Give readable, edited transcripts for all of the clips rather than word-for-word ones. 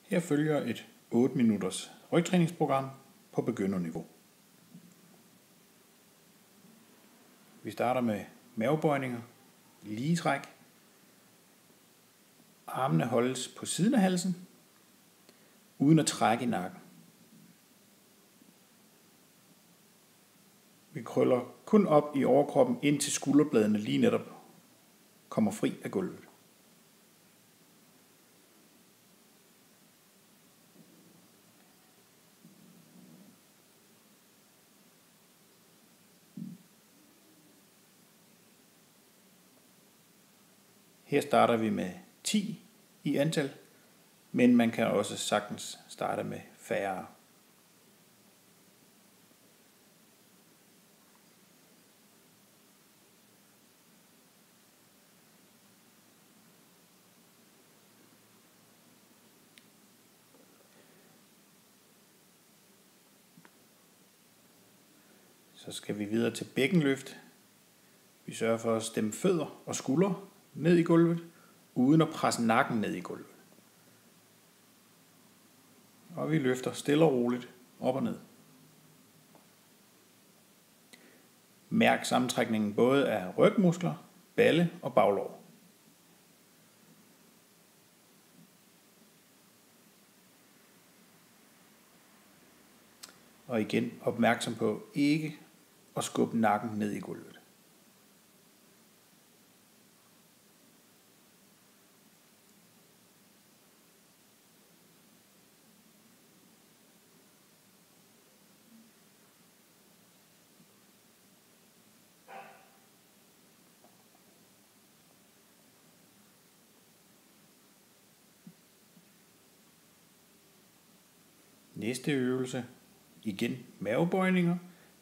Her følger et 8 minutters rygtræningsprogram på begynderniveau. Vi starter med mavebøjninger, ligetræk. Armene holdes på siden af halsen, uden at trække i nakken. Vi krøller kun op i overkroppen, indtil skulderbladene lige netop kommer fri af gulvet. Her starter vi med 10 i antal, men man kan også sagtens starte med færre. Så skal vi videre til bækkenløft. Vi sørger for at stemme fødder og skuldre ned i gulvet, uden at presse nakken ned i gulvet. Og vi løfter stille og roligt op og ned. Mærk sammentrækningen både af rygmuskler, balle og baglår. Og igen opmærksom på ikke at skubbe nakken ned i gulvet. Næste øvelse, igen mavebøjninger,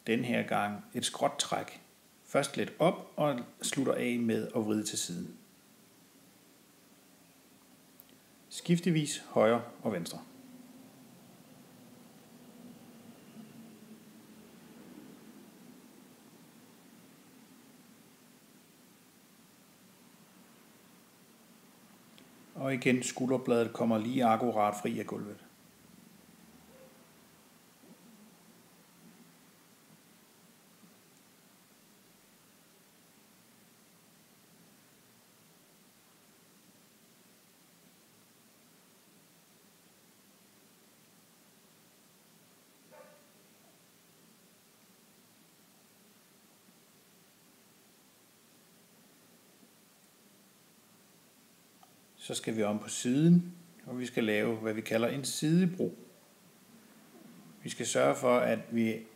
den her gang et skråt træk. Først lidt op og slutter af med at vride til siden. Skiftevis højre og venstre. Og igen skulderbladet kommer lige akkurat fri af gulvet. Så skal vi om på siden, og vi skal lave, hvad vi kalder en sidebro. Vi skal sørge for, at vi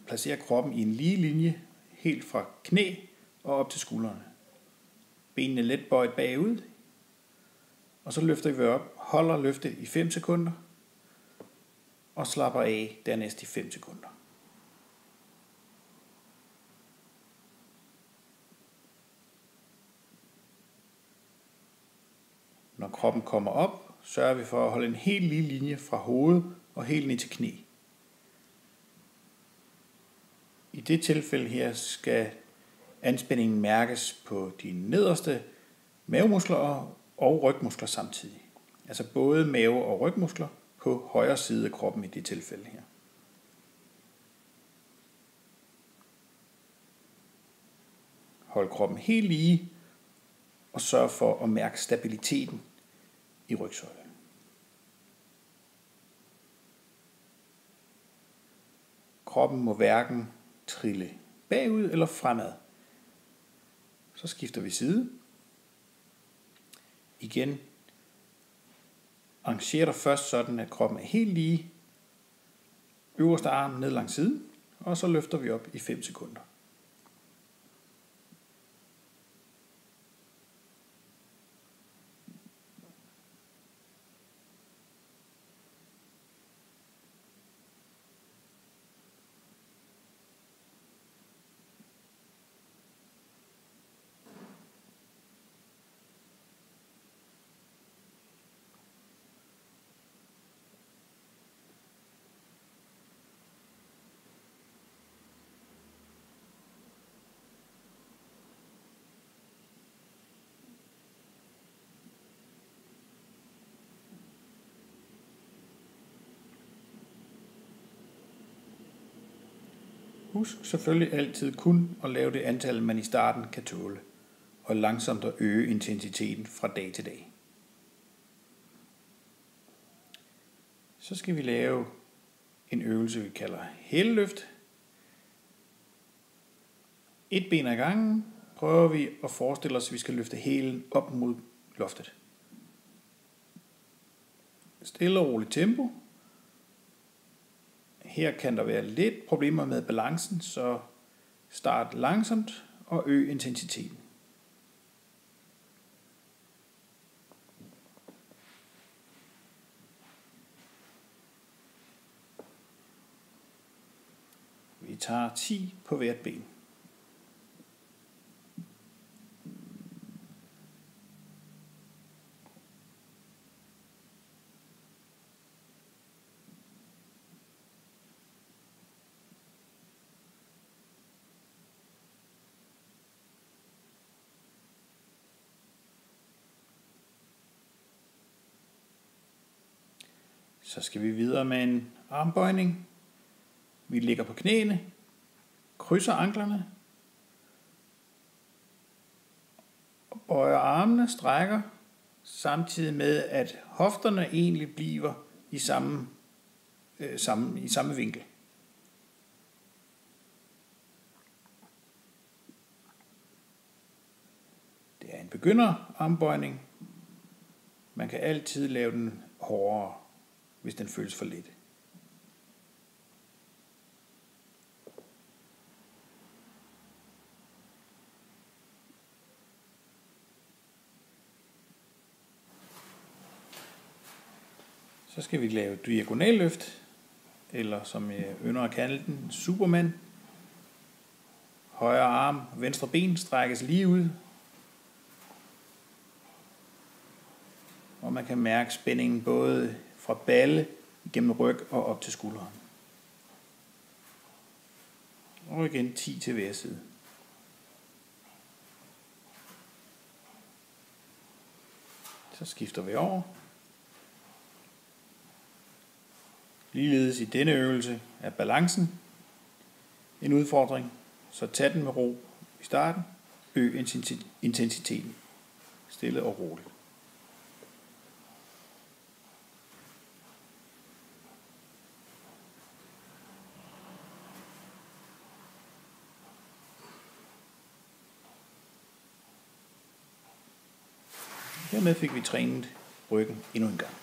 placerer kroppen i en lige linje, helt fra knæ og op til skuldrene. Benene let bøjet bagud, og så løfter vi op, holder løftet i 5 sekunder, og slapper af dernæst i 5 sekunder. Når kroppen kommer op, sørger vi for at holde en helt lige linje fra hoved og helt ned til knæ. I det tilfælde her skal anspændingen mærkes på de nederste mavemuskler og rygmuskler samtidig. Altså både mave- og rygmuskler på højre side af kroppen i det tilfælde her. Hold kroppen helt lige og sørg for at mærke stabiliteten i rygsøjlen. Kroppen må hverken trille bagud eller fremad. Så skifter vi side. Igen arrangerer dig først sådan, at kroppen er helt lige. Øverste arm ned langs siden, og så løfter vi op i 5 sekunder. Husk selvfølgelig altid kun at lave det antal, man i starten kan tåle, og langsomt at øge intensiteten fra dag til dag. Så skal vi lave en øvelse, vi kalder hæleløft. Et ben ad gangen prøver vi at forestille os, at vi skal løfte hælen op mod loftet. Stille og roligt tempo. Her kan der være lidt problemer med balancen, så start langsomt og øg intensiteten. Vi tager 10 på hvert ben. Så skal vi videre med en armbøjning. Vi ligger på knæene, krydser anklerne, og bøjer armene, strækker, samtidig med at hofterne egentlig bliver i samme vinkel. Det er en begynderarmbøjning. Man kan altid lave den hårdere, hvis den føles for let. Så skal vi lave diagonalløft, eller som jeg ynder at kalde den, Superman. Højre arm, venstre ben strækkes lige ud, og man kan mærke spændingen både fra balle, gennem ryg og op til skulderen. Og igen 10 til hver side. Så skifter vi over. Ligeledes i denne øvelse er balancen en udfordring, så tag den med ro i starten, øg intensiteten, stille og roligt. Hermed fik vi trænet ryggen endnu en gang.